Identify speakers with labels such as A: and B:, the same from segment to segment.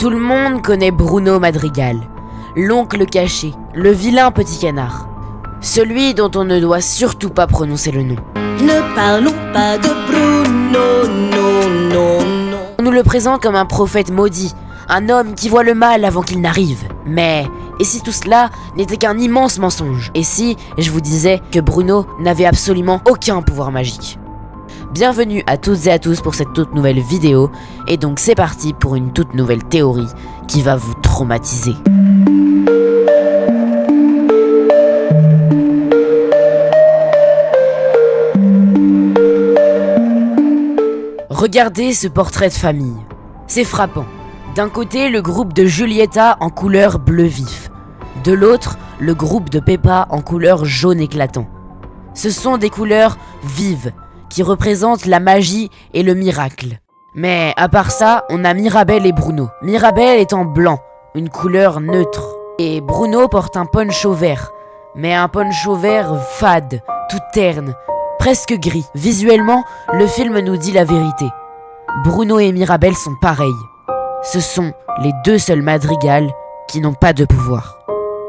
A: Tout le monde connaît Bruno Madrigal, l'oncle caché, le vilain petit canard. Celui dont on ne doit surtout pas prononcer le nom.
B: Ne parlons pas de Bruno, non, non, non.
A: On nous le présente comme un prophète maudit, un homme qui voit le mal avant qu'il n'arrive. Mais, et si tout cela n'était qu'un immense mensonge? Et si je vous disais que Bruno n'avait absolument aucun pouvoir magique? Bienvenue à toutes et à tous pour cette toute nouvelle vidéo, et donc c'est parti pour une toute nouvelle théorie qui va vous traumatiser. Regardez ce portrait de famille, c'est frappant. D'un côté, le groupe de Julieta en couleur bleu vif. De l'autre, le groupe de Peppa en couleur jaune éclatant. Ce sont des couleurs vives, qui représentent la magie et le miracle. Mais à part ça, on a Mirabel et Bruno. Mirabel est en blanc, une couleur neutre. Et Bruno porte un poncho vert, mais un poncho vert fade, tout terne, presque gris. Visuellement, le film nous dit la vérité. Bruno et Mirabel sont pareils. Ce sont les deux seuls Madrigal qui n'ont pas de pouvoir.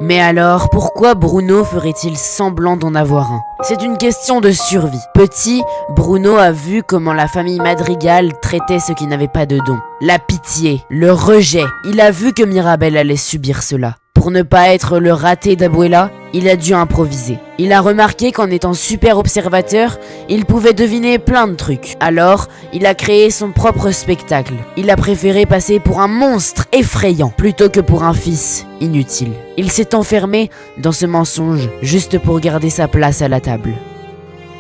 A: Mais alors, pourquoi Bruno ferait-il semblant d'en avoir un? C'est une question de survie. Petit, Bruno a vu comment la famille Madrigal traitait ceux qui n'avaient pas de dons. La pitié, le rejet. Il a vu que Mirabel allait subir cela. Pour ne pas être le raté d'Abuela, il a dû improviser. Il a remarqué qu'en étant super observateur, il pouvait deviner plein de trucs. Alors, il a créé son propre spectacle. Il a préféré passer pour un monstre effrayant plutôt que pour un fils inutile. Il s'est enfermé dans ce mensonge juste pour garder sa place à la table.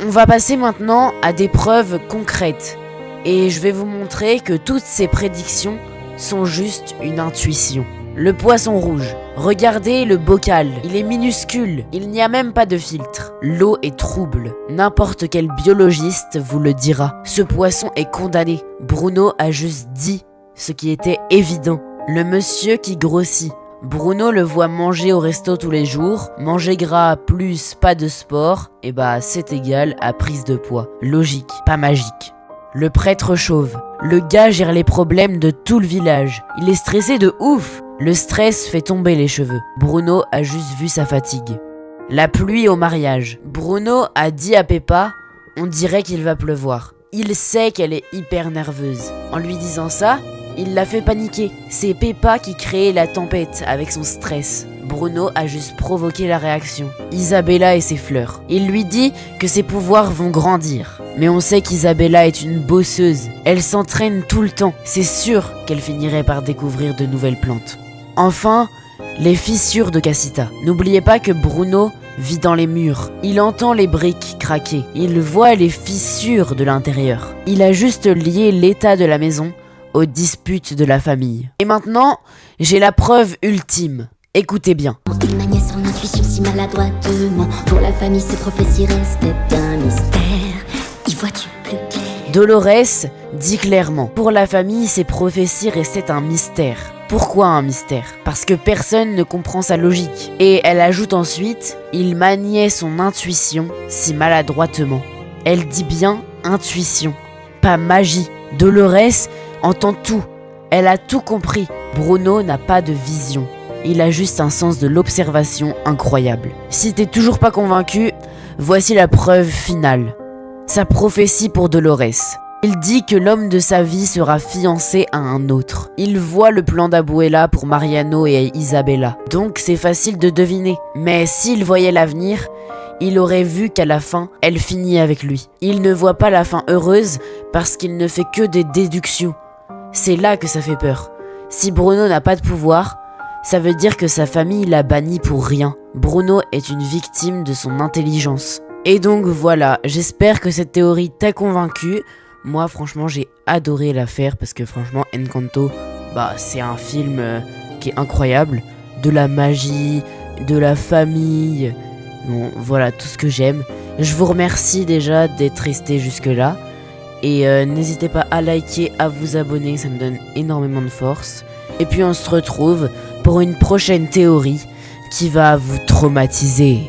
A: On va passer maintenant à des preuves concrètes. Et je vais vous montrer que toutes ces prédictions sont juste une intuition. Le poisson rouge. Regardez le bocal, il est minuscule, il n'y a même pas de filtre. L'eau est trouble, n'importe quel biologiste vous le dira. Ce poisson est condamné. Bruno a juste dit ce qui était évident. Le monsieur qui grossit. Bruno le voit manger au resto tous les jours. Manger gras plus pas de sport, et bah c'est égal à prise de poids. Logique, pas magique. Le prêtre chauve. Le gars gère les problèmes de tout le village. Il est stressé de ouf. Le stress fait tomber les cheveux. Bruno a juste vu sa fatigue. La pluie au mariage. Bruno a dit à Peppa, on dirait qu'il va pleuvoir. Il sait qu'elle est hyper nerveuse. En lui disant ça, il l'a fait paniquer. C'est Peppa qui créait la tempête avec son stress. Bruno a juste provoqué la réaction. Isabella et ses fleurs. Il lui dit que ses pouvoirs vont grandir. Mais on sait qu'Isabella est une bosseuse. Elle s'entraîne tout le temps. C'est sûr qu'elle finirait par découvrir de nouvelles plantes. Enfin, les fissures de Casita. N'oubliez pas que Bruno vit dans les murs. Il entend les briques craquer. Il voit les fissures de l'intérieur. Il a juste lié l'état de la maison aux disputes de la famille. Et maintenant, j'ai la preuve ultime. Écoutez bien.
B: Il maniait son intuition si maladroitement. Pour la famille, ses prophéties restaient un mystère. Y vois-tu plus clair?
A: Dolores dit clairement, pour la famille, ses prophéties restaient un mystère. Pourquoi un mystère? Parce que personne ne comprend sa logique. Et elle ajoute ensuite, il maniait son intuition si maladroitement. Elle dit bien intuition, pas magie. Dolores entend tout, elle a tout compris. Bruno n'a pas de vision. Il a juste un sens de l'observation incroyable. Si t'es toujours pas convaincu, voici la preuve finale. Sa prophétie pour Dolores. Il dit que l'homme de sa vie sera fiancé à un autre. Il voit le plan d'Abuela pour Mariano et Isabella. Donc c'est facile de deviner. Mais s'il voyait l'avenir, il aurait vu qu'à la fin, elle finit avec lui. Il ne voit pas la fin heureuse parce qu'il ne fait que des déductions. C'est là que ça fait peur. Si Bruno n'a pas de pouvoir, ça veut dire que sa famille l'a banni pour rien. Bruno est une victime de son intelligence. Et donc voilà, j'espère que cette théorie t'a convaincu. Moi franchement j'ai adoré la faire parce que franchement Encanto, c'est un film qui est incroyable. De la magie, de la famille, bon voilà tout ce que j'aime. Je vous remercie déjà d'être resté jusque là. Et n'hésitez pas à liker, à vous abonner, ça me donne énormément de force. Et puis on se retrouve pour une prochaine théorie qui va vous traumatiser.